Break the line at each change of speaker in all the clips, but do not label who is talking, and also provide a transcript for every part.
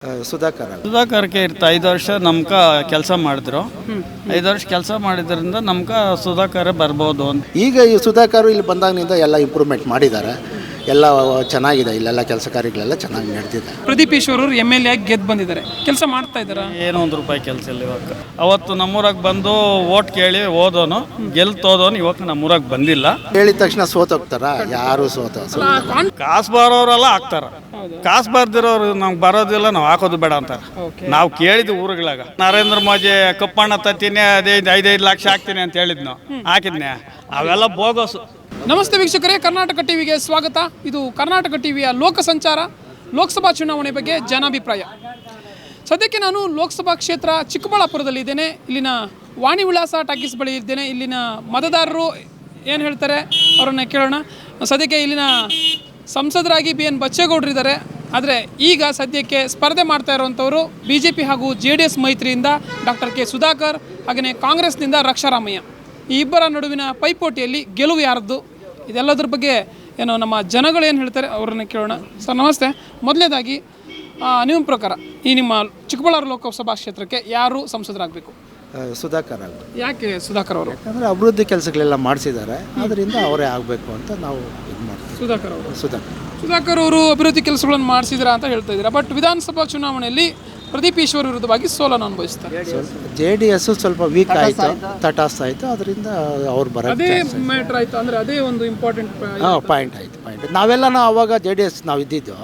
ಸುಧಾಕರ್ಗೆ ಇರ್ತಾ 5 ವರ್ಷ ನಮ್ಕ ಕೆಲಸ ಮಾಡಿದ್ರು. 5 ವರ್ಷ ಕೆಲಸ ಮಾಡಿದ್ರಿಂದ ನಮ್ಕ ಸುಧಾಕರ್ ಬರ್ಬೋದು ಅಂತ.
ಈಗ ಈ ಸುಧಾಕರ್ ಇಲ್ಲಿ ಬಂದಾಗಿನಿಂದ ಎಲ್ಲ ಇಂಪ್ರೂವ್ಮೆಂಟ್ ಮಾಡಿದ್ದಾರೆ. ಎಲ್ಲ ಚೆನ್ನಾಗಿದೆ, ಇಲ್ಲೆಲ್ಲ ಕೆಲಸ ಕಾರ್ಯಗಳೆಲ್ಲ ಚೆನ್ನಾಗಿ ನಡೆದಿದೆ.
ಪ್ರದೀಪ್ ಈಶ್ವರ್ ಅವರು MLA ಆಗಿ ಗೆದ್ದು ಬಂದಿದ್ದಾರೆ, ಕೆಲಸ ಮಾಡ್ತಾ ಇದ್ದಾರೆ.
ಏನೋ ₹1 ಕೆಲಸ ಇಲ್ಲ ಇವಾಗ. ಅವತ್ತು ನಮ್ಮೂರಾಗ ಬಂದು ಓಟ್ ಕೇಳಿ ಹೋದೋನು ಗೆಲ್ತೋದೋನು ಇವಾಗ ನಮ್ಮೂರಾಗ ಬಂದಿಲ್ಲ.
ಹೇಳಿದ ತಕ್ಷಣ ಸೋತೋಗ್ತಾರ, ಯಾರು
ಕಾಸು ಬರೋರೆಲ್ಲ ಹಾಕ್ತಾರ, ಕಾಸು ಬರ್ದಿರೋರು ನಮ್ಗೆ ಬರೋದಿಲ್ಲ, ನಾವು ಹಾಕೋದು ಬೇಡ ಅಂತಾರೆ. ನಾವು ಕೇಳಿದ್ವಿ ಊರುಗಳಾಗ ನರೇಂದ್ರ ಮೋದಿ ಕಪ್ಪಣ್ಣ ತತ್ತೀನಿ, ಅದೇ 5-5 ಲಕ್ಷ ಹಾಕ್ತೀನಿ ಅಂತ ಹೇಳಿದ್ನು, ಹಾಕಿದ್ನೆ, ಅವೆಲ್ಲ ಬೋಗಸು.
ನಮಸ್ತೆ ವೀಕ್ಷಕರೇ, ಕರ್ನಾಟಕ ಟಿವಿಗೆ ಸ್ವಾಗತ. ಇದು ಕರ್ನಾಟಕ ಟಿವಿಯ ಲೋಕ ಸಂಚಾರ. ಲೋಕಸಭಾ ಚುನಾವಣೆ ಬಗ್ಗೆ ಜನಾಭಿಪ್ರಾಯ. ಸದ್ಯಕ್ಕೆ ನಾನು ಲೋಕಸಭಾ ಕ್ಷೇತ್ರ ಚಿಕ್ಕಬಳ್ಳಾಪುರದಲ್ಲಿದ್ದೇನೆ. ಇಲ್ಲಿನ ವಾಣಿ ವಿಳಾಸ ಟಾಕೀಸ್ ಬಳಿ ಇದ್ದೇನೆ. ಇಲ್ಲಿನ ಮತದಾರರು ಏನು ಹೇಳ್ತಾರೆ ಅವರನ್ನು ಕೇಳೋಣ. ಸದ್ಯಕ್ಕೆ ಇಲ್ಲಿನ ಸಂಸದರಾಗಿ BN ಬಚ್ಚೇಗೌಡರಿದ್ದಾರೆ. ಆದರೆ ಈಗ ಸದ್ಯಕ್ಕೆ ಸ್ಪರ್ಧೆ ಮಾಡ್ತಾ ಇರುವಂಥವರು BJP ಹಾಗೂ JDS ಮೈತ್ರಿಯಿಂದ ಡಾಕ್ಟರ್ K ಸುಧಾಕರ್, ಹಾಗೆಯೇ ಕಾಂಗ್ರೆಸ್ನಿಂದ ರಕ್ಷಾರಾಮಯ್ಯ. ಈ ಇಬ್ಬರ ನಡುವಿನ ಪೈಪೋಟಿಯಲ್ಲಿ ಗೆಲುವು ಯಾರದ್ದು, ಇದೆಲ್ಲದ್ರ ಬಗ್ಗೆ ಏನೋ ನಮ್ಮ ಜನಗಳು ಏನು ಹೇಳ್ತಾರೆ ಅವರನ್ನು ಕೇಳೋಣ. ಸರ್ ನಮಸ್ತೆ. ಮೊದಲನೇದಾಗಿ ನಿಮ್ಮ ಪ್ರಕಾರ ಈ ನಿಮ್ಮ ಚಿಕ್ಕಬಳ್ಳಾಪುರ ಲೋಕಸಭಾ ಕ್ಷೇತ್ರಕ್ಕೆ ಯಾರು ಸಂಸದರಾಗಬೇಕು?
ಸುಧಾಕರ್.
ಯಾಕೆ ಸುಧಾಕರ್ ಅವರು?
ಯಾಕಂದರೆ ಅಭಿವೃದ್ಧಿ ಕೆಲಸಗಳೆಲ್ಲ ಮಾಡಿಸಿದ್ದಾರೆ, ಅದರಿಂದ ಅವರೇ ಆಗಬೇಕು ಅಂತ ನಾವು ಇದು ಮಾಡ್ತೀವಿ.
ಸುಧಾಕರ್ ಅವರು ಅಭಿವೃದ್ಧಿ ಕೆಲಸಗಳನ್ನು ಮಾಡಿಸಿದ್ರ ಅಂತ ಹೇಳ್ತಾ ಇದ್ದೀರಾ. ಬಟ್ ವಿಧಾನಸಭಾ ಚುನಾವಣೆಯಲ್ಲಿ ಪ್ರದೀಪ್ ಈಶ್ವರ್ ವಿರುದ್ಧವಾಗಿ ಸೋಲನ್ನು ಅನುಭವಿಸ್ತಾರೆ.
JDS ಸ್ವಲ್ಪ ವೀಕ್ ಆಯಿತು, ತಟಾಸ್ತ ಆಯಿತು, ಅದರಿಂದ ಅವ್ರು
ಅದೇ ಮ್ಯಾಟ್ರ್ ಆಯಿತು. ಅಂದರೆ ಅದೇ ಒಂದು ಇಂಪಾರ್ಟೆಂಟ್
ಪಾಯಿಂಟ್ ಆಯಿತು. ನಾವೆಲ್ಲ ಅವಾಗ JDS ನಾವು ಇದ್ದಿದ್ದು,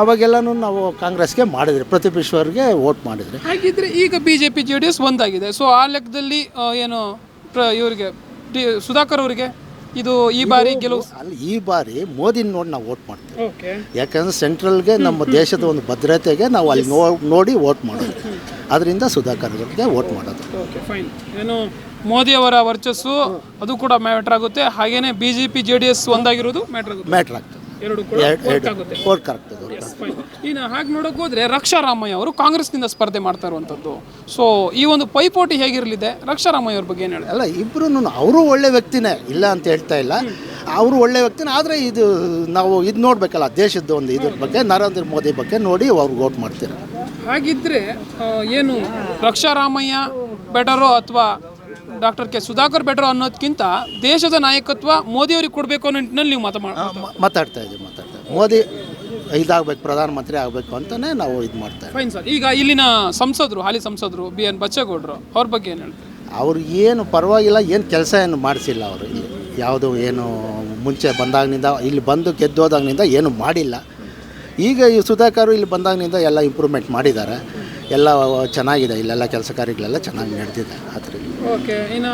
ಅವಾಗೆಲ್ಲನೂ ನಾವು ಕಾಂಗ್ರೆಸ್ಗೆ ಮಾಡಿದ್ರಿ, ಪ್ರದೀಪ್ ಈಶ್ವರ್ಗೆ ವೋಟ್ ಮಾಡಿದ್ರಿ.
ಹಾಗಿದ್ರೆ ಈಗ BJP JDS ಒಂದಾಗಿದೆ. ಸೊ ಆ ಲೆಕ್ಕದಲ್ಲಿ ಏನು ಇವರಿಗೆ ಸುಧಾಕರ್ ಅವರಿಗೆ ಇದು ಈ ಬಾರಿ ಗೆಲುವು?
ಅಲ್ಲಿ ಈ ಬಾರಿ ಮೋದಿನ ನೋಡಿ ನಾವು ವೋಟ್ ಮಾಡ್ತೀವಿ. ಯಾಕಂದರೆ ಸೆಂಟ್ರಲ್ಗೆ ನಮ್ಮ ದೇಶದ ಒಂದು ಭದ್ರತೆಗೆ ನಾವು ಅಲ್ಲಿ ನೋಡಿ ವೋಟ್ ಮಾಡೋದು, ಅದರಿಂದ ಸುಧಾಕರ್ಗೆ ವೋಟ್ ಮಾಡೋದು.
ಫೈನ್. ಏನು ಮೋದಿಯವರ ವರ್ಚಸ್ಸು ಅದು ಕೂಡ ಮ್ಯಾಟ್ರ್ ಆಗುತ್ತೆ, ಹಾಗೇನೆ BJP JDS ಒಂದಾಗಿರೋದು ಮ್ಯಾಟ್ರ್ ಆಗ್ತದೆ. ಎರಡು ಕೂಡ ವರ್ಕ್ ಆಗ್ತದೆ. ಇನ್ನು ಹಾಗೆ ನೋಡೋಕೆ ಹೋದರೆ ರಕ್ಷಾರಾಮಯ್ಯ ಅವರು ಕಾಂಗ್ರೆಸ್ನಿಂದ ಸ್ಪರ್ಧೆ ಮಾಡ್ತಾ ಇರುವಂಥದ್ದು. ಸೊ ಈ ಒಂದು ಪೈಪೋಟಿ ಹೇಗಿರಲಿದೆ? ರಕ್ಷಾರಾಮಯ್ಯ ಅವ್ರ ಬಗ್ಗೆ ಏನು ಹೇಳಿ?
ಅಲ್ಲ, ಇಬ್ಬರು ಅವರು ಒಳ್ಳೆ ವ್ಯಕ್ತಿನೇ, ಇಲ್ಲ ಅಂತ ಹೇಳ್ತಾ ಇಲ್ಲ, ಅವರು ಒಳ್ಳೆ ವ್ಯಕ್ತಿನೇ. ಆದರೆ ಇದು ನಾವು ಇದು ನೋಡಬೇಕಲ್ಲ, ದೇಶದ ಒಂದು ಇದ್ರ ಬಗ್ಗೆ, ನರೇಂದ್ರ ಮೋದಿ ಬಗ್ಗೆ ನೋಡಿ ಅವ್ರಿಗೆ ವೋಟ್ ಮಾಡ್ತೀರಾ.
ಹಾಗಿದ್ರೆ ಏನು ರಕ್ಷಾರಾಮಯ್ಯ ಬೆಟರೋ ಅಥವಾ ಡಾಕ್ಟರ್ K ಸುಧಾಕರ್ ಬೆಟರ್ ಅನ್ನೋದಕ್ಕಿಂತ ದೇಶದ ನಾಯಕತ್ವ ಮೋದಿಯವ್ರಿಗೆ ಕೊಡಬೇಕು ಅನ್ನೋ ನಿಟ್ಟಿನಲ್ಲಿ ನೀವು
ಮಾತಾಡ್ತಾ ಇದ್ದೀವಿ. ಮೋದಿ ಇದಾಗಬೇಕು, ಪ್ರಧಾನಮಂತ್ರಿ ಆಗಬೇಕು ಅಂತಲೇ ನಾವು ಇದು ಮಾಡ್ತಾ ಇದ್ದೀವಿ.
Fine sir. ಈಗ ಇಲ್ಲಿನ ಸಂಸದರು, ಹಾಲಿ ಸಂಸದರು BN ಬಚ್ಚೇಗೌಡರು, ಅವ್ರ ಬಗ್ಗೆ ಏನು ಹೇಳ್ತಾರೆ?
ಅವ್ರು ಏನು ಪರವಾಗಿಲ್ಲ, ಏನು ಕೆಲಸ ಏನು ಮಾಡಿಸಿಲ್ಲ. ಅವರು ಇಲ್ಲಿ ಯಾವುದು ಏನು ಮುಂಚೆ ಬಂದಾಗಿನಿಂದ, ಇಲ್ಲಿ ಬಂದು ಗೆದ್ದೋದಾಗಿನಿಂದ ಏನು ಮಾಡಿಲ್ಲ. ಈಗ ಈ ಸುಧಾಕರ್ ಇಲ್ಲಿ ಬಂದಾಗಿನಿಂದ ಎಲ್ಲ ಇಂಪ್ರೂವ್ಮೆಂಟ್ ಮಾಡಿದ್ದಾರೆ, ಎಲ್ಲ ಚೆನ್ನಾಗಿದೆ, ಇಲ್ಲೆಲ್ಲ ಕೆಲಸ ಕಾರ್ಯಗಳೆಲ್ಲ ಚೆನ್ನಾಗಿ ನಡೆದಿದೆ. ಅದರಿಂದ
ಓಕೆ. ಇನ್ನು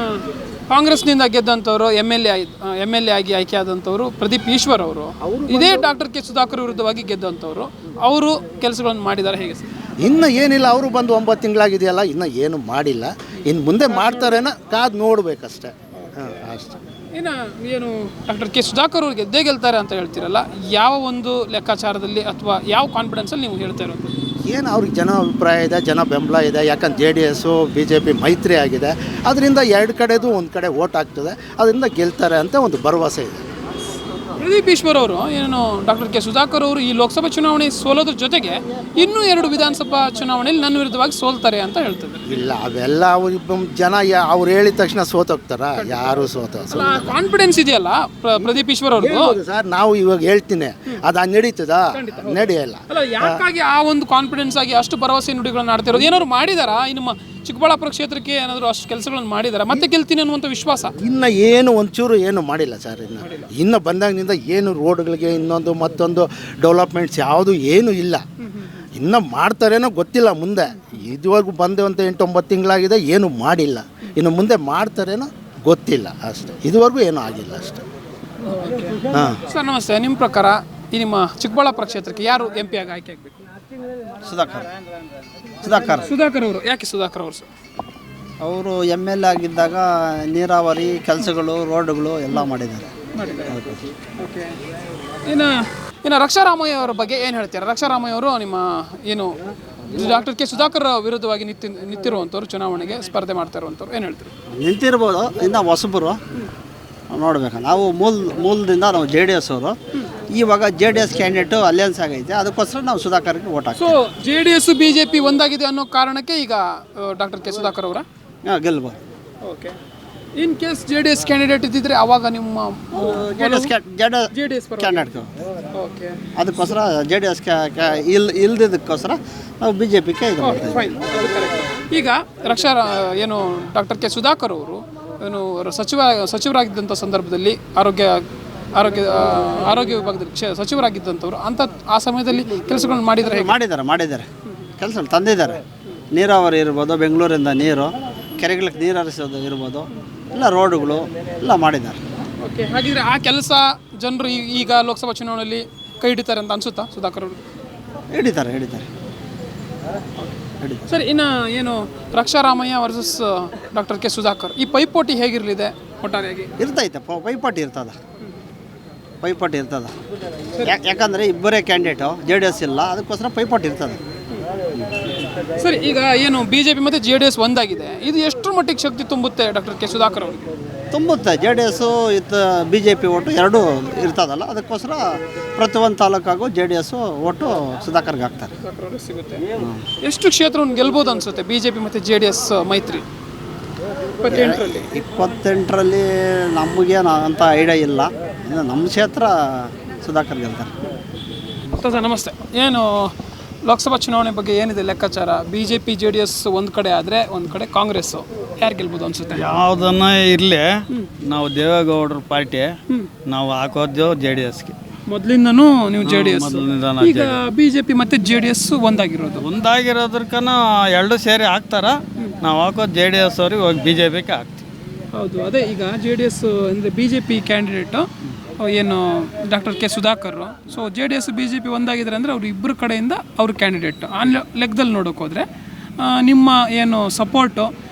ಕಾಂಗ್ರೆಸ್ನಿಂದ ಗೆದ್ದಂಥವ್ರು MLA ಆಗಿ ಆಯ್ಕೆ ಆದಂಥವ್ರು ಪ್ರದೀಪ್ ಈಶ್ವರ್ ಅವರು, ಇದೇ ಡಾಕ್ಟರ್ K ಸುಧಾಕರ್ ವಿರುದ್ಧವಾಗಿ ಗೆದ್ದಂಥವ್ರು, ಅವರು ಕೆಲಸಗಳನ್ನು ಮಾಡಿದ್ದಾರೆ. ಹೇಗೆ ಸರ್?
ಇನ್ನು ಏನಿಲ್ಲ, ಅವರು ಬಂದು 9 ತಿಂಗಳಾಗಿದೆಯಲ್ಲ, ಇನ್ನು ಏನು ಮಾಡಿಲ್ಲ. ಇನ್ನು ಮುಂದೆ ಮಾಡ್ತಾರೇನೋ ಕಾದು ನೋಡಬೇಕಷ್ಟೇ. ಅಷ್ಟೇ.
ಇನ್ನು ಏನು ಡಾಕ್ಟರ್ K ಸುಧಾಕರ್ ಅವ್ರು ಗೆದ್ದೇ ಗೆಲ್ತಾರೆ ಅಂತ ಹೇಳ್ತೀರಲ್ಲ, ಯಾವ ಒಂದು ಲೆಕ್ಕಾಚಾರದಲ್ಲಿ ಅಥವಾ ಯಾವ ಕಾನ್ಫಿಡೆನ್ಸಲ್ಲಿ ನೀವು ಹೇಳ್ತಾ ಇರೋದು?
ಏನು ಅವ್ರಿಗೆ ಜನ ಅಭಿಪ್ರಾಯ ಇದೆ, ಜನ ಬೆಂಬಲ ಇದೆ. ಯಾಕಂದ್ರೆ JDS BJP ಮೈತ್ರಿ ಆಗಿದೆ, ಅದರಿಂದ ಎರಡು ಕಡೆದು ಒಂದು ಕಡೆ ವೋಟ್ ಆಗ್ತದೆ, ಅದರಿಂದ ಗೆಲ್ತಾರೆ ಅಂತ ಒಂದು ಭರವಸೆ ಇದೆ.
ಪ್ರದೀಪ್ ಈಶ್ವರ್ ಅವರು ಏನು ಡಾಕ್ಟರ್ K ಸುಧಾಕರ್ ಅವರು ಈ ಲೋಕಸಭಾ ಚುನಾವಣೆ ಸೋಲೋದ್ರ ಜೊತೆಗೆ ಇನ್ನೂ 2 ವಿಧಾನಸಭಾ ಚುನಾವಣೆಯಲ್ಲಿ ನನ್ನ ವಿರುದ್ಧವಾಗಿ ಸೋಲ್ತಾರೆ ಅಂತ ಹೇಳ್ತಿದ್ದಾರೆ.
ಇಲ್ಲ, ಅವೆಲ್ಲ ಅವ್ರು ಜನ ಅವ್ರು ಹೇಳಿದ ತಕ್ಷಣ ಸೋತೋಗ್ತಾರ, ಯಾರು
ಕಾನ್ಫಿಡೆನ್ಸ್ ಇದೆಯಲ್ಲ ಪ್ರದೀಪ್ ಈಶ್ವರ್ ಅವ್ರಿಗೂ?
ಸರ್, ನಾವು ಇವಾಗ ಹೇಳ್ತೀನಿ, ಅದು ನಡೀತದ? ನಡೆಯಲ್ಲ.
ಅಲ್ಲ, ಯಾಕಾಗಿ ಆ ಒಂದು ಕಾನ್ಫಿಡೆನ್ಸ್ ಆಗಿ ಅಷ್ಟು ಭರವಸೆ ನುಡಿಗಳನ್ನು ಆಡ್ತಿರೋದು? ಏನಾದ್ರು ಮಾಡಿದಾರಾ? ನಮ್ಮ ಚಿಕ್ಕಬಳ್ಳಾಪುರ ಕ್ಷೇತ್ರಕ್ಕೆ ಏನಾದರೂ ಅಷ್ಟು ಕೆಲಸಗಳನ್ನು ಮಾಡಿದಾರಾ? ಮತ್ತೆ ಗೆಲ್ತೀನಿ ಅನ್ನುವಂಥ ವಿಶ್ವಾಸ?
ಇನ್ನು ಏನು ಒಂಚೂರು ಏನು ಮಾಡಿಲ್ಲ ಸರ್. ಇನ್ನು ಬಂದಾಗಿನಿಂದ ಏನು ರೋಡ್ಗಳಿಗೆ ಇನ್ನೊಂದು ಮತ್ತೊಂದು ಡೆವಲಪ್ಮೆಂಟ್ಸ್ ಯಾವುದು ಏನೂ ಇಲ್ಲ. ಇನ್ನು ಮಾಡ್ತಾರೇನೋ ಗೊತ್ತಿಲ್ಲ. ಮುಂದೆ ಇದುವರೆಗೂ ಬಂದೇವಂತ 8-9 ತಿಂಗಳಾಗಿದೆ, ಏನು ಮಾಡಿಲ್ಲ. ಇನ್ನು ಮುಂದೆ ಮಾಡ್ತಾರೇನೋ ಗೊತ್ತಿಲ್ಲ ಅಷ್ಟೇ. ಇದುವರೆಗೂ ಏನೂ ಆಗಿಲ್ಲ ಅಷ್ಟೇ. ಹಾಂ
ಸರ್ ನಮಸ್ತೆ. ನಿಮ್ಮ ಪ್ರಕಾರ ಈ ನಿಮ್ಮ ಚಿಕ್ಕಬಳ್ಳಾಪುರ ಕ್ಷೇತ್ರಕ್ಕೆ ಯಾರು MP ಆಗಿ ಆಯ್ಕೆ ಆಗಬೇಕು? ಸುಧಾಕರ್ ಅವರು. ಯಾಕೆ ಸುಧಾಕರ್ ಅವರು ಸರ್?
ಅವರು MLA ಆಗಿದ್ದಾಗ ನೀರಾವರಿ ಕೆಲಸಗಳು, ರೋಡ್ಗಳು ಎಲ್ಲ ಮಾಡಿದ್ದಾರೆ.
ಓಕೆ. ಇನ್ನು ರಕ್ಷಾರಾಮಯ್ಯ ಅವರ ಬಗ್ಗೆ ಏನು ಹೇಳ್ತೀರಾ? ರಕ್ಷಾರಾಮಯ್ಯ ಅವರು ನಿಮ್ಮ ಏನು ಡಾಕ್ಟರ್ K ಸುಧಾಕರ್ ವಿರುದ್ಧವಾಗಿ ನಿಂತಿರುವಂಥವ್ರು, ಚುನಾವಣೆಗೆ ಸ್ಪರ್ಧೆ ಮಾಡ್ತಾ ಇರುವಂಥವ್ರು, ಏನು ಹೇಳ್ತೀರಿ?
ನಿಂತಿರ್ಬೋದು, ಇನ್ನು ಹೊಸಬರು ನೋಡ್ಬೇಕು. ನಾವು ಮೂಲದಿಂದ ನಾವು JDS ಅವರು, ಇವಾಗ JDS ಕ್ಯಾಂಡಿಡೇಟು ಅಲಯನ್ಸ್ ಆಗೈತೆ, ಅದಕ್ಕೋಸ್ಕರ ನಾವು ಸುಧಾಕರ್ಗೆ ಓಟ್
ಸೊ
ಹಾಕ್ತೀವಿ.
JDS BJP ಒಂದಾಗಿದೆ ಅನ್ನೋ ಕಾರಣಕ್ಕೆ ಈಗ ಡಾಕ್ಟರ್ ಕೆ ಸುಧಾಕರ್ ಅವರ
ಗೆಲ್ಬೋದು.
Okay. In case JDS candidate ಇದ್ದಿದ್ರೆ ಅವಾಗ ನಿಮ್ಮ
JDS
JDS
ಕ್ಯಾಂಡಿಡೇಟ್
ಓಕೆ
ಅದಕ್ಕೋಸ್ಕರ JDS ಇಲ್ದಿದ್ದಕ್ಕೋಸ್ಕರ ನಾವು BJPಗೆ ಇದು ಮಾಡ್ತೀವಿ.
ಫೈನ್, ಅದು ಕರೆಕ್ಟ್. ಈಗ ಏನು ಡಾಕ್ಟರ್ ಕೆ ಸುಧಾಕರ್ ಅವರು ಏನು ಸಚಿವರಾಗಿದ್ದಂಥ ಸಂದರ್ಭದಲ್ಲಿ ಆರೋಗ್ಯ ವಿಭಾಗದಲ್ಲಿ ಸಚಿವರಾಗಿದ್ದಂಥವ್ರು ಅಂತ ಆ ಸಮಯದಲ್ಲಿ ಕೆಲಸಗಳನ್ನು
ಮಾಡಿದ್ದಾರೆ ಕೆಲಸ ತಂದಿದ್ದಾರೆ. ನೀರಾವರಿ ಇರ್ಬೋದು, ಬೆಂಗಳೂರಿಂದ ನೀರು, ಕೆರೆಗಳಿಗೆ ನೀರು ಹರಿಸೋದು ಇರ್ಬೋದು, ಎಲ್ಲ ರೋಡುಗಳು ಎಲ್ಲ ಮಾಡಿದ್ದಾರೆ.
ಓಕೆ. ಹಾಗಿದ್ರೆ ಆ ಕೆಲಸ ಜನರು ಈಗ ಲೋಕಸಭಾ ಚುನಾವಣೆಯಲ್ಲಿ ಕೈ ಹಿಡಿತಾರೆ ಅಂತ ಅನ್ಸುತ್ತಾ ಸುಧಾಕರ್ ಅವರು?
ಹಿಡಿತಾರೆ.
ಸರಿ, ಇನ್ನು ಏನು Raksha Ramaiah versus doctor K Sudhakar ಈ ಪೈಪೋಟಿ ಹೇಗಿರಲಿದೆ ಒಟ್ಟಾರೆಯಾಗಿ?
ಇರ್ತೈತೆ, ಪೈಪೋಟಿ ಇರ್ತದ. ಯಾಕಂದರೆ ಇಬ್ಬರೇ ಕ್ಯಾಂಡಿಡೇಟು, JDS ಇಲ್ಲ, ಅದಕ್ಕೋಸ್ಕರ ಪೈಪೋಟಿ ಇರ್ತದೆ.
ಸರಿ, ಈಗ ಏನು BJP ಮತ್ತು JDS ಒಂದಾಗಿದೆ, ಇದು ಎಷ್ಟರ ಮಟ್ಟಿಗೆ ಶಕ್ತಿ ತುಂಬುತ್ತೆ ಡಾಕ್ಟರ್ ಕೆ ಸುಧಾಕರ್ ಅವರಿಗೆ?
ತುಂಬುತ್ತೆ. JDS BJP ಓಟು ಎರಡೂ ಇರ್ತದಲ್ಲ, ಅದಕ್ಕೋಸ್ಕರ ಪ್ರತಿಯೊಂದು ತಾಲೂಕಾಗೂ JDS ಓಟು ಸುಧಾಕರ್ಗೆ ಹಾಕ್ತಾರೆ.
ಸಿಗುತ್ತೆ. ಎಷ್ಟು ಕ್ಷೇತ್ರವನ್ನು ಗೆಲ್ಬೋದು ಅನ್ಸುತ್ತೆ BJP ಮತ್ತು JDS ಮೈತ್ರಿ
28ರಲ್ಲಿ ನಮಗೇನು ಅಂತ ಐಡಿಯಾ ಇಲ್ಲ. ನಮ್ಮ ಕ್ಷೇತ್ರ ಸುಧಾಕರ್ ಗೆಲ್ತಾರೆ.
ನಮಸ್ತೆ. ಏನು ಲೋಕಸಭಾ ಚುನಾವಣೆ ಬಗ್ಗೆ ಏನಿದೆ ಲೆಕ್ಕಾಚಾರ? BJP JDS ಒಂದು ಕಡೆ ಆದರೆ ಒಂದು ಕಡೆ ಕಾಂಗ್ರೆಸ್ಸು, ಯಾರು ಗೆಲ್ಬೋದು ಅನ್ಸುತ್ತೆ?
ಯಾವುದನ್ನ ಇರಲಿ, ನಾವು ದೇವೇಗೌಡರ ಪಾರ್ಟಿ, ನಾವು ಹಾಕೋದು JDSಗೆ.
ಮೊದಲಿಂದನೂ ನೀವು JDS. ಈಗ BJP ಮತ್ತು JDS ಒಂದಾಗಿರೋದಕ್ಕನ
ಎರಡು ಸೇರಿ ಹಾಕ್ತಾರ. ನಾವು ಹಾಕೋದು JDS ಅವ್ರಿಗೆ ಹೋಗಿ BJPಗೆ ಹಾಕ್ತೀವಿ.
ಹೌದು, ಅದೇ ಈಗ JDS ಅಂದರೆ BJP ಕ್ಯಾಂಡಿಡೇಟು ಏನು doctor K Sudhakar. So JDS BJP ಒಂದಾಗಿದ್ದಾರೆ ಅಂದರೆ ಅವ್ರು ಇಬ್ಬರು ಕಡೆಯಿಂದ ಅವ್ರ ಕ್ಯಾಂಡಿಡೇಟ್ ಆ ಲೆಕ್ಕದಲ್ಲಿ ನೋಡೋಕೆ ಹೋದರೆ ನಿಮ್ಮ ಏನು ಸಪೋರ್ಟು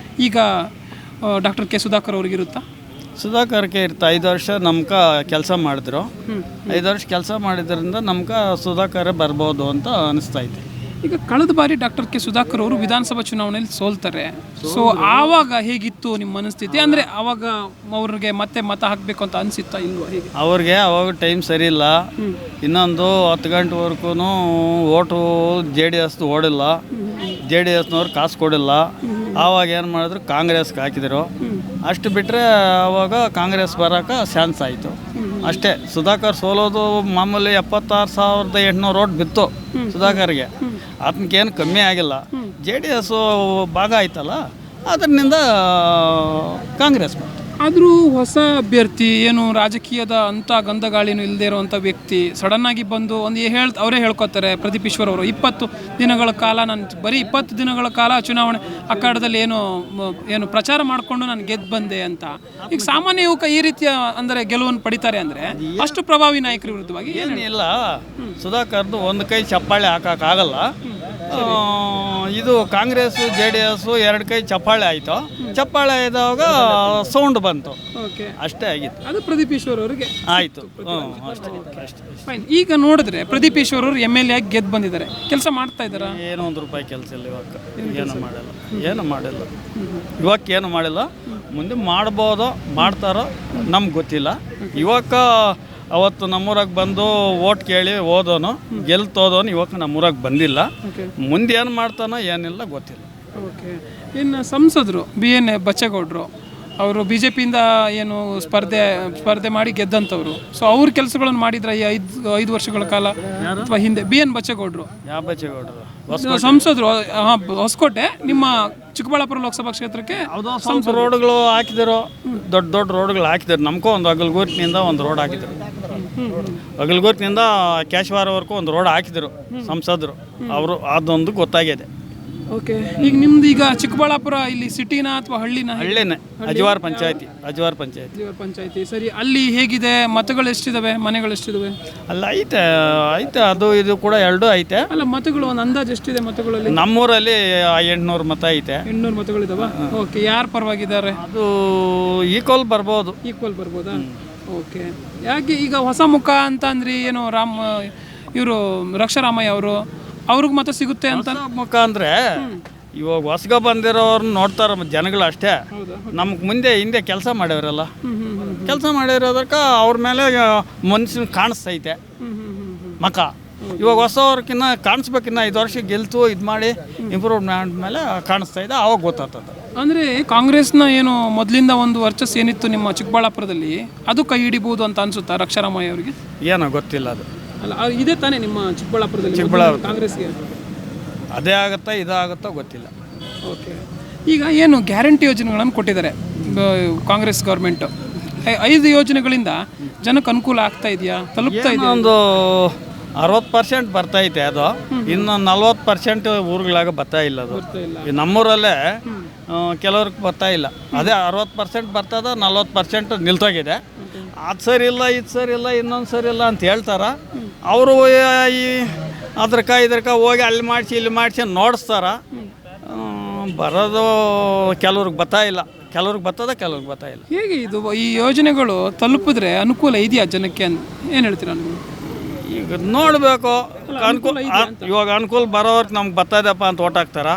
ಈಗ ಡಾಕ್ಟರ್ ಕೆ ಸುಧಾಕರ್ ಅವ್ರಿಗಿರುತ್ತಾ?
ಸುಧಾಕರ್ಗೆ ಇರ್ತಾ 5 ವರ್ಷ ನಮ್ಗೆ ಕೆಲಸ ಮಾಡಿದ್ರು. 5 ವರ್ಷ ಕೆಲಸ ಮಾಡಿದ್ರಿಂದ ನಮ್ಗೆ ಸುಧಾಕರ್ ಬರ್ಬೋದು ಅಂತ ಅನಿಸ್ತೈತೆ.
ಈಗ ಕಳೆದ ಬಾರಿ ಡಾಕ್ಟರ್ ಕೆ ಸುಧಾಕರ್ ಅವರು ವಿಧಾನಸಭಾ ಚುನಾವಣೆಯಲ್ಲಿ ಸೋಲ್ತಾರೆ. ಸೊ ಆವಾಗ ಹೇಗಿತ್ತು ನಿಮ್ಮ ಮನಸ್ಥಿತಿ? ಅಂದರೆ ಆವಾಗ ಅವ್ರಿಗೆ ಮತ್ತೆ ಮತ ಹಾಕಬೇಕು ಅಂತ ಅನಿಸಿತ್ತಾ ಇಲ್ವಾ? ಹೇಗೆ?
ಅವ್ರಿಗೆ ಅವಾಗ ಟೈಮ್ ಸರಿ ಇಲ್ಲ. ಇನ್ನೊಂದು 10 ಗಂಟೆವರೆಗೂ ಓಟು JDS ಓಡಿಲ್ಲ, JDSನವ್ರು ಕಾಸು ಕೊಡಿಲ್ಲ. ಆವಾಗ ಏನು ಮಾಡಿದ್ರು, ಕಾಂಗ್ರೆಸ್ಗೆ ಹಾಕಿದರು. ಅಷ್ಟು ಬಿಟ್ಟರೆ ಅವಾಗ ಕಾಂಗ್ರೆಸ್ ಬರೋಕೆ ಚಾನ್ಸ್ ಆಯಿತು ಅಷ್ಟೇ. ಸುಧಾಕರ್ ಸೋಲೋದು ಮಾಮೂಲಿ 76,800 ಓಟ್ ಬಿತ್ತು ಸುಧಾಕರ್ಗೆ. ಅದಕ್ಕೇನು ಕಮ್ಮಿ ಆಗಿಲ್ಲ. JDS ಭಾಗ ಆಯ್ತಲ್ಲ, ಅದರಿಂದ ಕಾಂಗ್ರೆಸ್ ಬಂತು.
ಆದರೂ ಹೊಸ ಅಭ್ಯರ್ಥಿ, ಏನು ರಾಜಕೀಯದ ಅಂಥ ಗಂಧಗಾಳಿನೂ ಇಲ್ಲದೆ ಇರೋವಂಥ ವ್ಯಕ್ತಿ ಸಡನ್ನಾಗಿ ಬಂದು ಒಂದು ಅವರೇ ಹೇಳ್ಕೊತಾರೆ, ಪ್ರದೀಪ್ ಈಶ್ವರ್ ಅವರು 20 ದಿನಗಳ ಕಾಲ ಬರೀ 20 ದಿನಗಳ ಕಾಲ ಚುನಾವಣೆ ಅಖಾಡದಲ್ಲಿ ಏನು ಪ್ರಚಾರ ಮಾಡಿಕೊಂಡು ನಾನು ಗೆದ್ದು ಬಂದೆ ಅಂತ. ಈಗ ಸಾಮಾನ್ಯ ಯುವಕ ಈ ರೀತಿಯ ಅಂದರೆ ಗೆಲುವನ್ನು ಪಡಿತಾರೆ ಅಂದರೆ ಅಷ್ಟು ಪ್ರಭಾವಿ ನಾಯಕರ ವಿರುದ್ಧವಾಗಿ
ಏನಿಲ್ಲ. ಸುಧಾಕರ್ದು ಒಂದು ಕೈ ಚಪ್ಪಾಳೆ ಹಾಕೋಕ್ಕಾಗಲ್ಲ. ಇದು ಕಾಂಗ್ರೆಸ್ JDS 2 ಕೈ ಚಪ್ಪಾಳೆ ಆಯಿತು. ಚಪ್ಪಾಳೆ ಆಯ್ದಾಗ ಸೌಂಡ್ ಬಂತು, ಅಷ್ಟೇ ಆಗಿತ್ತು.
ಅದು ಪ್ರದೀಪ್ ಈಶ್ವರ್ ಅವರಿಗೆ ಆಯಿತು.
ಅಷ್ಟೇ.
ಫೈನ್. ಈಗ ನೋಡಿದ್ರೆ ಪ್ರದೀಪ್ ಈಶ್ವರ್ ಅವರು MLA ಆಗಿ ಗೆದ್ದು ಬಂದಿದ್ದಾರೆ. ಕೆಲಸ ಮಾಡ್ತಾ ಇದ್ದಾರಾ?
ಏನೋ 1 ರೂಪಾಯಿ ಕೆಲಸ ಇಲ್ಲ ಇವಾಗ. ಏನು ಮಾಡಿಲ್ಲ ಇವಾಗ, ಏನು ಮಾಡಿಲ್ಲ. ಮುಂದೆ ಮಾಡ್ಬೋದೋ ಮಾಡ್ತಾರೋ ನಮ್ಗೆ ಗೊತ್ತಿಲ್ಲ. ಇವಾಗ ಅವತ್ತು ನಮ್ಮೂರಾಗ ಬಂದು ಓಟ್ ಕೇಳಿ ಓದೋನು ಗೆಲ್ತೋದೋನು ಇವಾಗ ನಮ್ಮೂರಾಗ ಬಂದಿಲ್ಲ. ಮುಂದೆ ಏನು ಮಾಡ್ತಾನೋ ಏನಿಲ್ಲ ಗೊತ್ತಿಲ್ಲ.
ಓಕೆ. ಇನ್ನು ಸಂಸದರು BN ಬಚ್ಚೇಗೌಡರು ಅವರು BJPಯಿಂದ ಏನು ಸ್ಪರ್ಧೆ ಮಾಡಿ ಗೆದ್ದಂಥವ್ರು. ಸೊ ಅವ್ರ ಕೆಲಸಗಳನ್ನು ಮಾಡಿದ್ರೆ ಈ 5 ವರ್ಷಗಳ ಕಾಲ ಅಥವಾ ಹಿಂದೆ BN ಬಚ್ಚೇಗೌಡರು.
ಯಾವ ಬಚ್ಚೇಗೌಡರು?
ಸಂಸದರು. ಹೊಸಕೋಟೆ, ನಿಮ್ಮ ಚಿಕ್ಕಬಳ್ಳಾಪುರ ಲೋಕಸಭಾ ಕ್ಷೇತ್ರಕ್ಕೆ
ಸ್ವಲ್ಪ ರೋಡ್ಗಳು ಹಾಕಿದರು, ದೊಡ್ಡ ರೋಡ್ಗಳು ಹಾಕಿದ್ರು. ನಮ್ಗೂ ಒಂದು ಅಗಲಗೂರಿನಿಂದ ಒಂದು ರೋಡ್ ಹಾಕಿದ್ರು. ಅಗಲಗೂರಿನಿಂದ ಕ್ಯಾಶವಾರವರೆಗೂ ಒಂದು ರೋಡ್ ಹಾಕಿದ್ರು ಸಂಸದರು ಅವರು. ಅದೊಂದು ಗೊತ್ತಾಗಿದೆ.
ಓಕೆ. ಈಗ ನಿಮ್ದು ಈಗ ಚಿಕ್ಕಬಳ್ಳಾಪುರ ಇಲ್ಲಿ ಸಿಟಿನಾ ಅಥವಾ ಹಳ್ಳಿನೇ?
ಅಜ್ವಾರ ಪಂಚಾಯತಿ.
ಸರಿ, ಅಲ್ಲಿ ಹೇಗಿದೆ? ಮತಗಳು ಎಷ್ಟಿದಾವೆ, ಮನೆಗಳು ಎಷ್ಟಿದಾವೆ?
ಅಲ್ಲ ಐತೆ ಅದು ಇದು ಕೂಡ 2 ಐತೆ.
ಅಲ್ಲ, ಮತಗಳು ಒಂದು ಅಂದಾಜು ಎಷ್ಟಿದೆ ಮತಗಳಲ್ಲಿ?
ನಮ್ಮೂರಲ್ಲಿ 800 ಮತ ಐತೆ.
800 ಮತಗಳಿದಾವ. ಓಕೆ. ಯಾರು ಪರವಾಗಿದ್ದಾರೆ?
ಅದು ಈಕ್ವಲ್ ಬರ್ಬೋದಾ?
ಓಕೆ. ಯಾಕೆ ಈಗ ಹೊಸ ಮುಖ ಅಂತ ಅಂದ್ರಿ, ಏನು ಇವರು ರಕ್ಷಾರಾಮಯ್ಯ ಅವ್ರಿಗೆ ಮತ ಸಿಗುತ್ತೆ ಅಂತ
ಮುಖ ಅಂದರೆ ಇವಾಗ ಹೊಸಗ ಬಂದಿರೋರ್ನ ನೋಡ್ತಾರ ಜನಗಳು ಅಷ್ಟೇ. ನಮ್ಗೆ ಮುಂದೆ ಹಿಂದೆ ಕೆಲಸ ಮಾಡ್ಯವರಲ್ಲ, ಕೆಲಸ ಮಾಡಿರೋದಕ್ಕೆ ಅವ್ರ ಮೇಲೆ ಮನುಷ್ಯನ ಕಾಣಿಸ್ತೈತೆ ಮಕ. ಇವಾಗ ಹೊಸವ್ರಕ್ಕಿನ್ನ ಕಾಣಿಸ್ಬೇಕಿನ್ನ 5 ವರ್ಷ ಗೆಲ್ತು ಇದು ಮಾಡಿ ಇಂಪ್ರೂವ್ಮೆಂಟ್ ಮೇಲೆ ಕಾಣಿಸ್ತಾ ಇದೆ, ಅವಾಗ ಗೊತ್ತಾಗ್ತದೆ.
ಅಂದರೆ ಕಾಂಗ್ರೆಸ್ನ ಏನು ಮೊದಲಿಂದ ಒಂದು ವರ್ಚಸ್ ಏನಿತ್ತು ನಿಮ್ಮ ಚಿಕ್ಕಬಳ್ಳಾಪುರದಲ್ಲಿ ಅದು ಕೈ ಹಿಡಿಬಹುದು ಅಂತ ಅನ್ಸುತ್ತಾ ರಕ್ಷಾರಾಮಯ್ಯ ಅವರಿಗೆ?
ಏನೋ ಗೊತ್ತಿಲ್ಲ ಅದು.
ಅಲ್ಲ ಇದೇ ತಾನೇ ನಿಮ್ಮ ಚಿಕ್ಕಬಳ್ಳಾಪುರದಲ್ಲಿ ಕಾಂಗ್ರೆಸ್ಗೆ
ಅದೇ ಆಗುತ್ತಾ ಇದಾಗುತ್ತೋ ಗೊತ್ತಿಲ್ಲ.
ಓಕೆ. ಈಗ ಏನು ಗ್ಯಾರಂಟಿ ಯೋಜನೆಗಳನ್ನು ಕೊಟ್ಟಿದ್ದಾರೆ ಕಾಂಗ್ರೆಸ್ ಗೌರ್ಮೆಂಟು, 5 ಯೋಜನೆಗಳಿಂದ ಜನಕ್ಕೆ ಅನುಕೂಲ ಆಗ್ತಾ ಇದೆಯಾ, ತಲುಪ್ತಾ ಇದೆಯಾ?
ಒಂದು 60% ಬರ್ತೈತೆ, ಅದು ಇನ್ನು 40% ಊರುಗಳಾಗ ಬರ್ತಾ ಇಲ್ಲ. ಅದು ಈ ನಮ್ಮೂರಲ್ಲೇ ಕೆಲವ್ರಿಗೆ ಬರ್ತಾ ಇಲ್ಲ. ಅದೇ 60% ಬರ್ತದ, 40% ನಿಲ್ತೋಗಿದೆ. ಅದು ಸರಿ ಇಲ್ಲ, ಇದು ಸರಿ ಇಲ್ಲ, ಇನ್ನೊಂದು ಸರಿ ಇಲ್ಲ ಅಂತ ಹೇಳ್ತಾರ. ಅವರು ಈ ಇದ್ರಕ ಹೋಗಿ ಅಲ್ಲಿ ಮಾಡಿಸಿ ಇಲ್ಲಿ ಮಾಡಿಸಿ ನೋಡಿಸ್ತಾರ. ಬರೋದು ಕೆಲವ್ರಿಗೆ ಬರ್ತಾ ಇಲ್ಲ, ಕೆಲವ್ರಿಗೆ ಬರ್ತದ, ಕೆಲವ್ರಿಗೆ ಬರ್ತಾ ಇಲ್ಲ.
ಹೇಗೆ ಇದು ಈ ಯೋಜನೆಗಳು ತಲುಪಿದ್ರೆ ಅನುಕೂಲ ಇದೆಯಾ ಜನಕ್ಕೆ ಅಂತ ಏನು ಹೇಳ್ತೀರಾ ನೀವು?
ಈಗ ನೋಡಬೇಕು, ಅನುಕೂಲ ಇವಾಗ ಅನುಕೂಲ ಬರೋರ್ಗೆ ನಮ್ಗೆ ಬರ್ತಾಯಿದಪ್ಪ ಅಂತ ಓಟ್ ಹಾಕ್ತಾರ.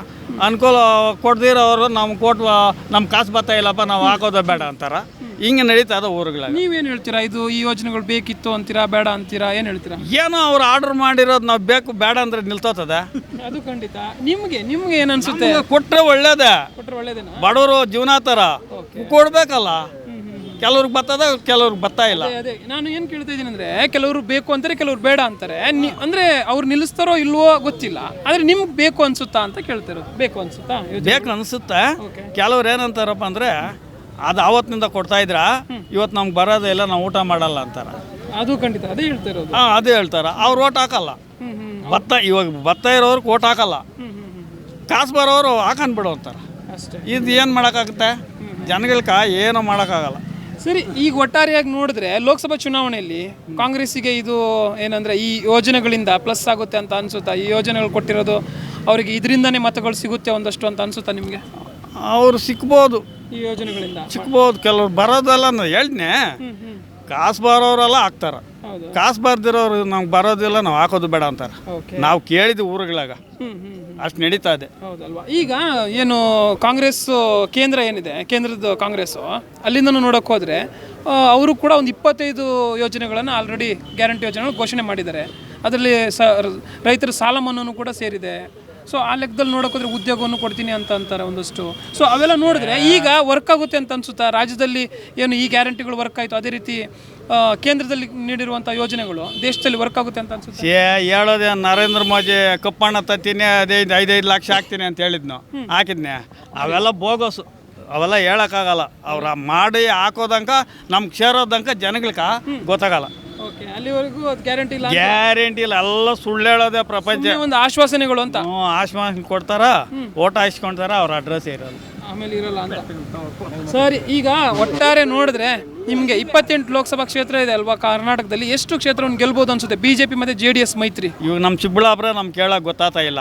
ಅನುಕೂಲ ಕೊಡ್ದಿರೋರು ನಮ್ಮ ಕಾಸು ಬರ್ತಾ ಇಲ್ಲಪ್ಪ, ನಾವು ಹಾಕೋದು ಬೇಡ ಅಂತಾರ. ಹಿಂಗೆ ನಡೀತಾ ಇದೆ ಊರುಗಳಲ್ಲಿ.
ನೀವೇನು ಹೇಳ್ತೀರಾ? ಈ ಯೋಜನೆಗಳು ಬೇಕಿತ್ತು ಅಂತೀರಾ, ಬೇಡ ಅಂತೀರಾ, ಏನು ಹೇಳ್ತೀರಾ?
ಏನೋ ಅವ್ರು ಆರ್ಡರ್ ಮಾಡಿರೋದು ನಾವು ಬೇಕು ಬೇಡ ಅಂದ್ರೆ ನಿಲ್ತೋತದೆ.
ಅದು ಖಂಡಿತ. ನಿಮ್ಗೆ ಏನು ಅನ್ಸುತ್ತೆ?
ಕೊಟ್ಟರೆ ಒಳ್ಳೇದೇ,
ಕೊಟ್ಟರೆ ಒಳ್ಳೇದೇನಾ?
ಬಡವರು ಜೀವನ ಥರ ಕೊಡ್ಬೇಕಲ್ಲ. ಕೆಲವ್ರಿಗೆ ಬರ್ತದ, ಕೆಲವ್ರಿಗೆ ಬರ್ತಾ ಇಲ್ಲ.
ಅದೇ ನಾನು ಏನು ಕೇಳ್ತಾ ಇದ್ದೀನಿ ಅಂದರೆ, ಕೆಲವರು ಬೇಕು ಅಂತಾರೆ, ಕೆಲವ್ರು ಬೇಡ ಅಂತಾರೆ. ಅಂದರೆ ಅವ್ರು ನಿಲ್ಲಿಸ್ತಾರೋ ಇಲ್ವೋ ಗೊತ್ತಿಲ್ಲ, ಆದರೆ ನಿಮ್ಗೆ ಬೇಕು ಅನ್ಸುತ್ತಾ ಅಂತ ಕೇಳ್ತಿರೋದು. ಬೇಕು ಅನ್ಸುತ್ತಾ?
ಬೇಕು ಅನ್ಸುತ್ತೆ. ಕೆಲವ್ರು ಏನಂತಾರಪ್ಪ ಅಂದರೆ, ಅದು ಆವತ್ತಿನಿಂದ ಕೊಡ್ತಾ ಇದ್ರ, ಇವತ್ತು ನಮ್ಗೆ ಬರೋದೇ ಇಲ್ಲ, ನಾವು ಊಟ ಮಾಡಲ್ಲ ಅಂತಾರ.
ಅದು ಖಂಡಿತ ಅದೇ ಹೇಳ್ತಾ ಇರೋದು.
ಅದೇ ಹೇಳ್ತಾರ. ಅವ್ರು ಓಟ್ ಹಾಕಲ್ಲ. ಇವಾಗ ಬರ್ತಾ ಇರೋರ್ಗೆ ಓಟ್ ಹಾಕಲ್ಲ. ಕಾಸು ಬರೋರು ಹಾಕೊಂಡ್ಬಿಡು ಅಂತಾರೆ.
ಅಷ್ಟೇ.
ಇದು ಏನು ಮಾಡೋಕ್ಕಾಗುತ್ತೆ? ಜನಗಳ್ಕ ಏನೂ ಮಾಡೋಕ್ಕಾಗಲ್ಲ.
ಸರಿ, ಈಗ ಒಟ್ಟಾರೆಯಾಗಿ ನೋಡಿದ್ರೆ ಲೋಕಸಭಾ ಚುನಾವಣೆಯಲ್ಲಿ ಕಾಂಗ್ರೆಸ್ಸಿಗೆ ಇದು ಏನಂದರೆ ಈ ಯೋಜನೆಗಳಿಂದ ಪ್ಲಸ್ ಆಗುತ್ತೆ ಅಂತ ಅನಿಸುತ್ತಾ? ಈ ಯೋಜನೆಗಳು ಕೊಟ್ಟಿರೋದು ಅವರಿಗೆ ಇದರಿಂದನೇ ಮತಗಳು ಸಿಗುತ್ತೆ ಒಂದಷ್ಟು ಅಂತ ಅನಿಸುತ್ತಾ ನಿಮಗೆ?
ಅವ್ರು ಸಿಕ್ಬೋದು,
ಈ ಯೋಜನೆಗಳಿಂದ
ಸಿಕ್ಬೋದು. ಕೆಲವ್ರು ಬರೋದಲ್ಲ, ಹೇಳ್ತೀನಿ, ಕಾಸು ಬರೋರೆಲ್ಲ ಹಾಕ್ತಾರ. ಕಾಸು ಬರ್ದಿರೋರು ನಮ್ಗೆ ಬರೋದಿಲ್ಲ, ನಾವು ಹಾಕೋದು ಬೇಡ ಅಂತಾರೆ. ನಾವು ಕೇಳಿದ್ವಿ ಊರುಗಳಾಗ, ಅಷ್ಟು ನಡೀತಾ ಇದೆ.
ಹೌದಲ್ವಾ? ಈಗ ಏನು ಕಾಂಗ್ರೆಸ್ ಕೇಂದ್ರ ಏನಿದೆ, ಕೇಂದ್ರದ ಕಾಂಗ್ರೆಸ್ಸು ಅಲ್ಲಿಂದನೂ ನೋಡೋಕೆ ಹೋದರೆ ಅವರು ಕೂಡ ಒಂದು 25 ಯೋಜನೆಗಳನ್ನು ಆಲ್ರೆಡಿ ಗ್ಯಾರಂಟಿ ಯೋಜನೆಗಳು ಘೋಷಣೆ ಮಾಡಿದ್ದಾರೆ. ಅದರಲ್ಲಿ ರೈತರ ಸಾಲ ಮನ್ನಾನು ಕೂಡ ಸೇರಿದೆ. ಸೊ ಆ ಲೆಕ್ಕದಲ್ಲಿ ನೋಡೋಕೋದ್ರೆ ಉದ್ಯೋಗವನ್ನು ಕೊಡ್ತೀನಿ ಅಂತ ಅಂತಾರೆ ಒಂದಷ್ಟು. ಸೊ ಅವೆಲ್ಲ ನೋಡಿದ್ರೆ ಈಗ ವರ್ಕ್ ಆಗುತ್ತೆ ಅಂತ ಅನ್ಸುತ್ತಾ? ರಾಜ್ಯದಲ್ಲಿ ಏನು ಈ ಗ್ಯಾರಂಟಿಗಳು ವರ್ಕ್ ಆಯಿತು, ಅದೇ ರೀತಿ ಕೇಂದ್ರದಲ್ಲಿ ನೀಡಿರುವಂಥ ಯೋಜನೆಗಳು ದೇಶದಲ್ಲಿ ವರ್ಕ್ ಆಗುತ್ತೆ ಅಂತ ಅನ್ಸುತ್ತೆ?
ಹೇಳೋದೇ ನರೇಂದ್ರ ಮೋದಿ ಕಪ್ಪಣ್ಣ ತತ್ತೀನಿ, ಅದೇ 5 ಲಕ್ಷ ಹಾಕ್ತೀನಿ ಅಂತ ಹೇಳಿದ್ನು, ಹಾಕಿದ್ನೆ. ಅವೆಲ್ಲ ಬೋಗಸು, ಅವೆಲ್ಲ ಹೇಳೋಕ್ಕಾಗಲ್ಲ. ಅವ್ರ ಮಾಡಿ ಹಾಕೋದಂಕ ನಮ್ಗೆ ಸೇರೋದಂಕ ಜನಗಳ್ಕ ಗೊತ್ತಾಗಲ್ಲ.
ಅಲ್ಲಿವರೆಗೂ ಗ್ಯಾರಂಟಿ ಇಲ್ಲ,
ಗ್ಯಾರಂಟಿ ಇಲ್ಲ, ಎಲ್ಲ ಸುಳ್ಳು ಹೇಳೋದೇ ಪ್ರಪಂಚ.
ಒಂದು ಆಶ್ವಾಸನೆಗಳು ಅಂತ
ಆಶ್ವಾಸನೆ ಕೊಡ್ತಾರ, ಓಟ್ ಹಾಯಿಸ್ಕೊಂತಾರ, ಅವ್ರ ಅಡ್ರೆಸ್ ಇರಲ್ಲ,
ಆಮೇಲೆ ಇರಲ್ಲ ಅಂತ. ಸರಿ, ಈಗ ಒಟ್ಟಾರೆ ನೋಡಿದ್ರೆ ನಿಮಗೆ 28 ಲೋಕಸಭಾ ಕ್ಷೇತ್ರ ಇದೆ ಅಲ್ವಾ ಕರ್ನಾಟಕದಲ್ಲಿ? ಎಷ್ಟು ಕ್ಷೇತ್ರವನ್ನು ಗೆಲ್ಬೋದು ಅನ್ಸುತ್ತೆ ಬಿಜೆಪಿ ಮತ್ತೆ JDS ಮೈತ್ರಿ?
ಇವಾಗ ನಮ್ಮ ಚಿಕ್ಕಬಳ್ಳಾಪುರ ನಮ್ಗೆ ಕೇಳಕ್ ಗೊತ್ತಾಗ್ತಾ ಇಲ್ಲ.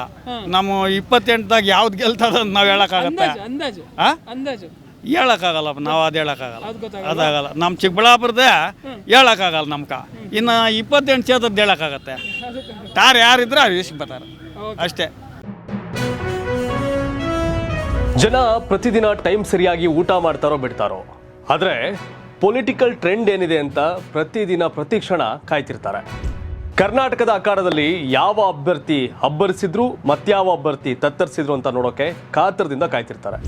ನಮ್ಮ 28ದಾಗ ಯಾವ್ದು ಗೆಲ್ತದ ಅಂತ ನಾವು ಹೇಳಕ್ಕಾಗತ್ತೆ?
ಅಂದಾಜು
ಹೇಳಕ್ಕಾಗಲ್ಲ, ನಾವು ಅದು ಹೇಳಕ್ಕಾಗಲ್ಲ, ಅದಾಗಲ್ಲ. ನಮ್ಮ ಚಿಕ್ಕಬಳ್ಳಾಪುರದೇ ಹೇಳಕ್ಕಾಗಲ್ಲ ನಮ್ಗೆ. ಇನ್ನು 28 ಕ್ಷೇತ್ರದ್ದು ಹೇಳಕ್ಕಾಗತ್ತೆ? ಯಾರಿದ್ರೆ ಅವ್ರು ಇಷ್ಟು ಬರ್ತಾರೆ ಅಷ್ಟೇ.
ಜನ ಪ್ರತಿದಿನ ಟೈಮ್ ಸರಿಯಾಗಿ ಊಟ ಮಾಡ್ತಾರೋ ಬಿಡ್ತಾರೋ, ಆದರೆ ಪೊಲಿಟಿಕಲ್ ಟ್ರೆಂಡ್ ಏನಿದೆ ಅಂತ ಪ್ರತಿದಿನ ಪ್ರತಿ ಕ್ಷಣ ಕಾಯ್ತಿರ್ತಾರೆ. ಕರ್ನಾಟಕದ ಅಖಾಡದಲ್ಲಿ ಯಾವ ಅಭ್ಯರ್ಥಿ ಅಬ್ಬರಿಸಿದ್ರು ಮತ್ಯಾವ ಅಭ್ಯರ್ಥಿ ತತ್ತರಿಸಿದ್ರು ಅಂತ ನೋಡೋಕೆ ಕಾತರದಿಂದ ಕಾಯ್ತಿರ್ತಾರೆ.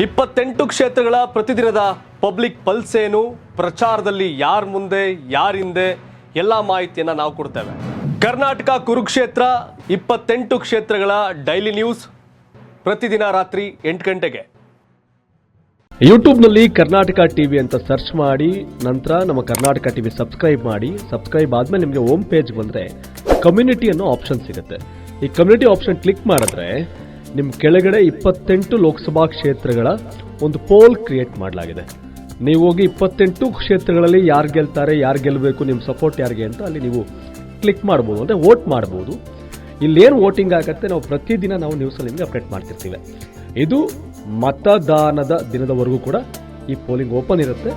28 ಕ್ಷೇತ್ರಗಳ ಪ್ರತಿದಿನದ ಪಬ್ಲಿಕ್ ಪಲ್ಸ್ ಏನು, ಪ್ರಚಾರದಲ್ಲಿ ಯಾರ ಮುಂದೆ ಯಾರ ಹಿಂದೆ ಎಲ್ಲ ಮಾಹಿತಿಯನ್ನು ನಾವು ಕೊಡ್ತೇವೆ. ಕರ್ನಾಟಕ ಕುರುಕ್ಷೇತ್ರ 28 ಕ್ಷೇತ್ರಗಳ ಡೈಲಿ ನ್ಯೂಸ್ ಪ್ರತಿದಿನ ರಾತ್ರಿ 8 ಗಂಟೆಗೆ
ಯೂಟ್ಯೂಬ್ನಲ್ಲಿ ಕರ್ನಾಟಕ ಟಿವಿ ಅಂತ ಸರ್ಚ್ ಮಾಡಿ, ನಂತರ ನಮ್ಮ ಕರ್ನಾಟಕ ಟಿವಿ ಸಬ್ಸ್ಕ್ರೈಬ್ ಮಾಡಿ. ಸಬ್ಸ್ಕ್ರೈಬ್ ಆದಮೇಲೆ ನಿಮಗೆ ಹೋಮ್ ಪೇಜ್ ಬಂದರೆ ಕಮ್ಯುನಿಟಿ ಅನ್ನೋ ಆಪ್ಷನ್ ಸಿಗುತ್ತೆ. ಈ ಕಮ್ಯುನಿಟಿ ಆಪ್ಷನ್ ಕ್ಲಿಕ್ ಮಾಡಿದ್ರೆ ನಿಮ್ಮ ಕೆಳಗಡೆ 28 ಲೋಕಸಭಾ ಕ್ಷೇತ್ರಗಳ ಒಂದು ಪೋಲ್ ಕ್ರಿಯೇಟ್ ಮಾಡಲಾಗಿದೆ. ನೀವು ಹೋಗಿ 28 ಕ್ಷೇತ್ರಗಳಲ್ಲಿ ಯಾರು ಗೆಲ್ತಾರೆ, ಯಾರು ಗೆಲ್ಲಬೇಕು, ನಿಮ್ಮ ಸಪೋರ್ಟ್ ಯಾರಿಗೆ ಅಂತ ಅಲ್ಲಿ ನೀವು ಕ್ಲಿಕ್ ಮಾಡ್ಬೋದು, ಅಂದರೆ ವೋಟ್ ಮಾಡ್ಬೋದು. ಇಲ್ಲೇನು ವೋಟಿಂಗ್ ಆಗುತ್ತೆ ನಾವು ಪ್ರತಿದಿನ ನಾವು ನ್ಯೂಸಲ್ಲಿ ನಿಮಗೆ ಅಪ್ಡೇಟ್ ಮಾಡ್ತಿರ್ತೀವಿ. ಇದು ಮತದಾನದ ದಿನದವರೆಗೂ ಕೂಡ ಈ ಪೋಲಿಂಗ್ ಓಪನ್ ಇರುತ್ತೆ.